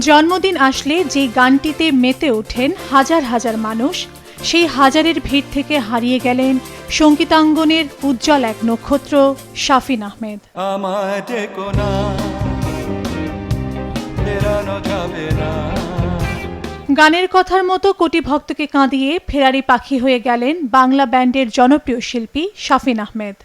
জন্মদিন আসলে যে গানটিতে মেতে ওঠেন হাজার হাজার মানুষ, সেই হাজারের ভিড় থেকে হারিয়ে গেলেন সঙ্গীতাঙ্গনের উজ্জ্বল এক নক্ষত্র শাফিন আহমেদ। গানের কথার মতো কোটি ভক্তকে কাঁদিয়ে ফেরারি পাখি হয়ে গেলেন বাংলা ব্যান্ডের জনপ্রিয় শিল্পী শাফিন আহমেদ।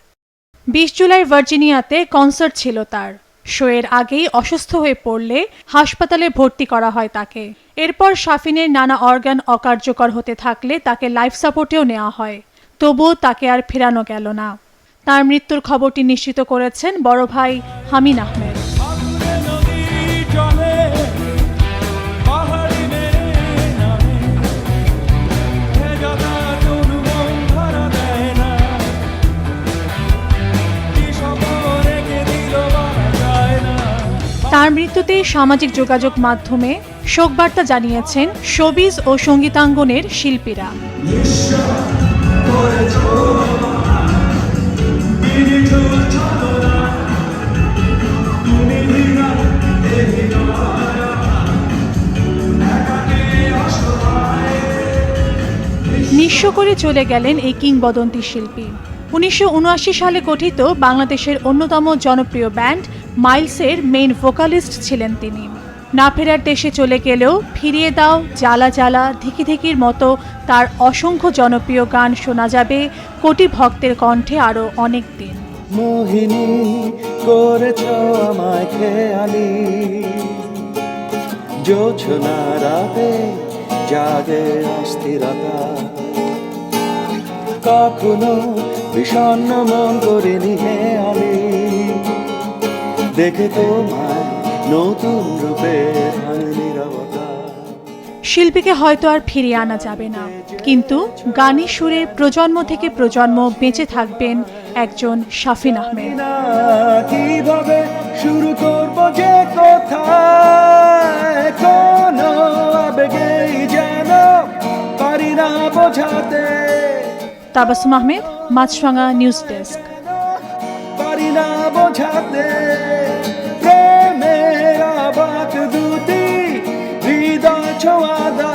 ২০ জুলাই ভার্জিনিয়াতে কনসার্ট ছিল তার। শোয়ের আগেই অসুস্থ হয়ে পড়লে হাসপাতালে ভর্তি করা হয় তাকে। এরপর শাফিনের নানা অর্গান অকার্যকর হতে থাকলে তাকে লাইফ সাপোর্টেও নেওয়া হয়, তবুও তাকে আর ফেরানো গেল না। তার মৃত্যুর খবরটি নিশ্চিত করেছেন বড় ভাই হামিন আহমেদ। তার মৃত্যুতে সামাজিক যোগাযোগ মাধ্যমে শোকবার্তা জানিয়েছেন শোবিজ ও সঙ্গীতাঙ্গনের শিল্পীরা। নিঃস্ব করে চলে গেলেন এই কিংবদন্তি শিল্পী। ১৯৭৯ সালে গঠিত বাংলাদেশের অন্যতম জনপ্রিয় ব্যান্ড মাইলসের মেইন ভোকালিস্ট ছিলেন তিনি। না ফেরার দেশে চলে গেলেও ফিরিয়ে দাও, জ্বালা জ্বালা, ধিকি ধিকির মতো তার অসংখ্য জনপ্রিয় গান শোনা যাবে কোটি ভক্তের কণ্ঠে আরো অনেক দিন। মোহিনী করেছ আমায় খেয়ালি, জোছনা রাতে জাগে অস্থিরতা, কখনো বিষণ্ণ মন করিনি হেয়ালি, দেখে তোমায় নতুন রূপে নীরবতা। শিল্পীকে হয়তো আর ফিরিয়ে আনা যাবে না, কিন্তু গানের সুরে প্রজন্ম থেকে প্রজন্ম বেঁচে থাকবেন একজন শাফিন আহমেদ। কিভাবে শুরু করব যে কোথায়, কোন আবেগেই যেন পারি না বোঝাতে। তাবাসসুম আহমেদ, মাছরাঙা নিউজ ডেস্ক। পারি না বোঝাতে প্রেমের আবাক দুটি হৃদয় ছোঁয়া দা।